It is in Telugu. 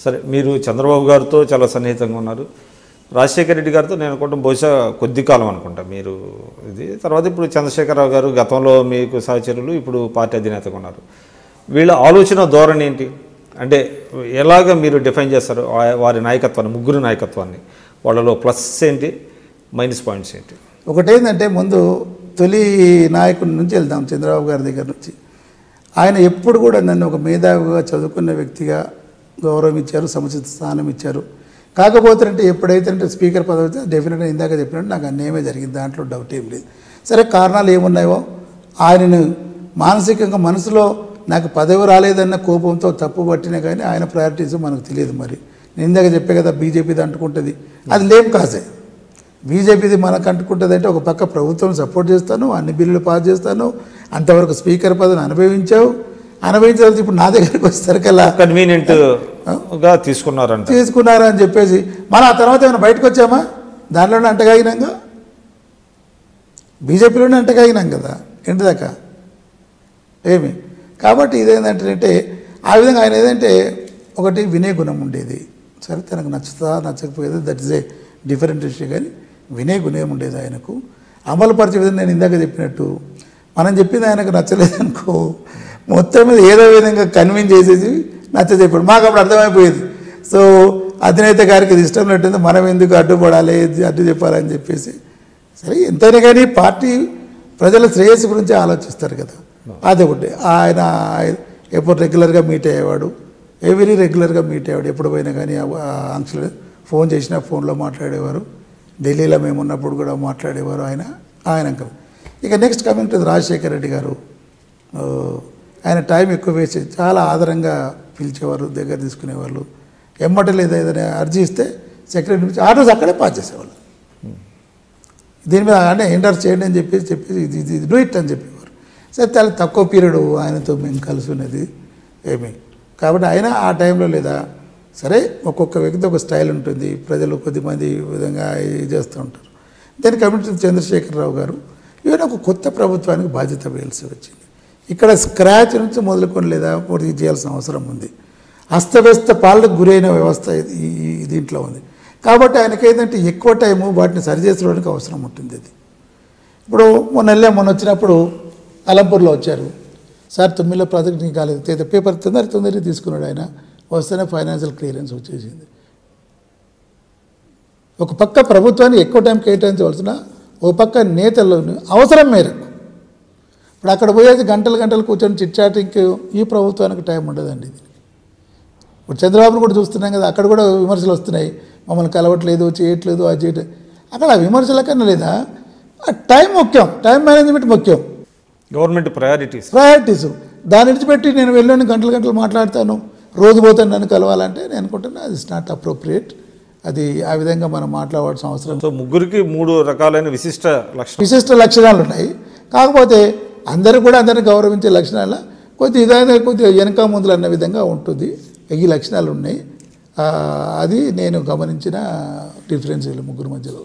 సరే, మీరు చంద్రబాబు గారితో చాలా సన్నిహితంగా ఉన్నారు. రాజశేఖర రెడ్డి గారితో నేను అనుకుంటాం బహుశా కొద్ది కాలం అనుకుంటా మీరు ఇది. తర్వాత ఇప్పుడు చంద్రశేఖరరావు గారు గతంలో మీకు సహచరులు, ఇప్పుడు పార్టీ అధినేతగా ఉన్నారు. వీళ్ళ ఆలోచన ధోరణి ఏంటి? అంటే ఎలాగ మీరు డిఫైన్ చేస్తారు వారి నాయకత్వాన్ని, ముగ్గురు నాయకత్వాన్ని? వాళ్ళలో ప్లస్ ఏంటి, మైనస్ పాయింట్స్ ఏంటి? ఒకటేంటంటే ముందు తొలి నాయకుడి నుంచి వెళ్దాం, చంద్రబాబు గారి దగ్గర నుంచి. ఆయన ఎప్పుడు కూడా నన్ను ఒక మేధావిగా చదువుకున్న వ్యక్తిగా గౌరవం ఇచ్చారు, సముచిత స్థానం ఇచ్చారు. కాకపోతే అంటే ఎప్పుడైతే అంటే స్పీకర్ పదవి అయితే డెఫినెట్గా ఇందాక చెప్పినట్టు నాకు అన్యాయమే జరిగింది, దాంట్లో డౌట్ ఏం లేదు. సరే, కారణాలు ఏమున్నాయో ఆయనను మానసికంగా మనసులో నాకు పదవి రాలేదన్న కోపంతో తప్పు పట్టినా కానీ ఆయన ప్రయారిటీస్ మనకు తెలియదు. మరి నేను ఇందాక చెప్పే కదా బీజేపీది అంటుకుంటుంది, అది లేం కాసే. బీజేపీది మనకు అంటుకుంటుంది అంటే ఒక పక్క ప్రభుత్వం సపోర్ట్ చేస్తాను, అన్ని బిల్లులు పాస్ చేస్తాను, అంతవరకు స్పీకర్ పదవిని అనుభవించావు, అనుభవించిన ఇప్పుడు నా దగ్గరికి వచ్చేసరికల్లా కన్వీనియంట్గా తీసుకున్నారా అని చెప్పేసి మళ్ళీ ఆ తర్వాత ఏమైనా బయటకు వచ్చామా? దాంట్లోనే అంటగాగినాంగా, బీజేపీలోనే అంటగాగినాం కదా ఇంటిదాకా ఏమి. కాబట్టి ఇదేంటంటే ఆ విధంగా ఆయన ఏదంటే ఒకటి వినయ గుణం ఉండేది. సరే, తనకు నచ్చుతా నచ్చకపోయేది, that is a different issue. కానీ వినయ గుణం ఉండేది ఆయనకు. అమలు పరిచే విధంగా నేను ఇందాక చెప్పినట్టు మనం చెప్పింది ఆయనకు నచ్చలేదనుకో, మొత్తం మీద ఏదో విధంగా కన్విన్స్ చేసేసి నచ్చజెప్పాడు. మాకు అప్పుడు అర్థమైపోయేది. సో అధినేత గారికి ఇది ఇష్టం లేటుంది, మనం ఎందుకు అడ్డుపడాలి, అడ్డు చెప్పాలని చెప్పేసి. సరే, ఎంతైనా కానీ పార్టీ ప్రజల శ్రేయస్సు గురించి ఆలోచిస్తారు కదా, అదొకటి. ఆయన ఎప్పుడు రెగ్యులర్గా మీట్ అయ్యేవాడు, ఎవ్రీ రెగ్యులర్గా మీట్ అయ్యేవాడు. ఎప్పుడు పోయినా కానీ ఆంక్షలు ఫోన్ చేసినా ఫోన్లో మాట్లాడేవారు. ఢిల్లీలో మేము ఉన్నప్పుడు కూడా మాట్లాడేవారు ఆయన అంకల్. ఇక next coming to Rajasekhara Reddy గారు, ఆయన టైం ఎక్కువ వేసి చాలా ఆదరంగా పిలిచేవారు, దగ్గర తీసుకునేవాళ్ళు. ఎమ్మట లేదా ఏదైనా అర్జీ ఇస్తే సెక్రటరీ నుంచి ఆ రోజు అక్కడే పాస్ చేసేవాళ్ళు. దీని మీద అంటే ఎండర్ చేయండి అని చెప్పేసి ఇది డూ ఇట్ అని చెప్పేవారు. సరే, చాలా తక్కువ పీరియడ్ ఆయనతో మేము కలిసి ఉన్నది ఏమి. కాబట్టి ఆయన ఆ టైంలో లేదా సరే, ఒక్కొక్క వ్యక్తి ఒక స్టైల్ ఉంటుంది, ప్రజలు కొద్దిమంది విధంగా ఇది చేస్తూ ఉంటారు. దాని కమిటీ చంద్రశేఖరరావు గారు ఈవెన్ ఒక కొత్త ప్రభుత్వానికి బాధ్యత వేయాల్సి వచ్చింది. ఇక్కడ స్క్రాచ్ నుంచి మొదలుకొని లేదా పూర్తి చేయాల్సిన అవసరం ఉంది. అస్తవ్యస్త పాలనకు గురైన వ్యవస్థ దీంట్లో ఉంది. కాబట్టి ఆయనకి ఏంటంటే ఎక్కువ టైము వాటిని సరిచేసుకోవడానికి అవసరం ఉంటుంది. అది ఇప్పుడు మొన్న వచ్చినప్పుడు అలంపూర్లో వచ్చారు సార్, 9లో ప్రాజెక్ట్ కాలేదు, పేపర్ తొందరగా తీసుకున్నాడు. ఆయన వస్తేనే ఫైనాన్షియల్ క్లియరెన్స్ వచ్చేసింది. ఒక పక్క ప్రభుత్వాన్ని ఎక్కువ టైం కేటాయించవలసిన, ఒక పక్క నేతలు అవసరం మేరకు. ఇప్పుడు అక్కడ పోయేది గంటలు కూర్చొని చిట్చాటింగ్ ఈ ప్రభుత్వానికి టైం ఉండదండి. ఇప్పుడు చంద్రబాబును కూడా చూస్తున్నాం కదా, అక్కడ కూడా విమర్శలు వస్తున్నాయి, మమ్మల్ని కలవట్లేదు, చేయట్లేదు, అది చేయట్లేదు. అక్కడ విమర్శల కన్నా లేదా టైం ముఖ్యం, టైం మేనేజ్మెంట్ ముఖ్యం, గవర్నమెంట్ ప్రయారిటీస్. దాని విడిచిపెట్టి నేను వెళ్ళి గంటలు మాట్లాడతాను, రోజు పోతాను నన్ను కలవాలంటే నేను అనుకుంటున్నా అది ఇస్ నాట్ అప్రోప్రియేట్. అది ఆ విధంగా మనం మాట్లాడాల్సిన అవసరం. సో ముగ్గురికి 3 రకాలైన విశిష్ట లక్షణాలు ఉన్నాయి. కాకపోతే అందరిని గౌరవించే లక్షణాల కొద్దిగా వెనక ముందులు అన్న విధంగా ఉంటుంది. ఈ లక్షణాలు ఉన్నాయి. అది నేను గమనించిన డిఫరెన్స్ ముగ్గురు మధ్యలో.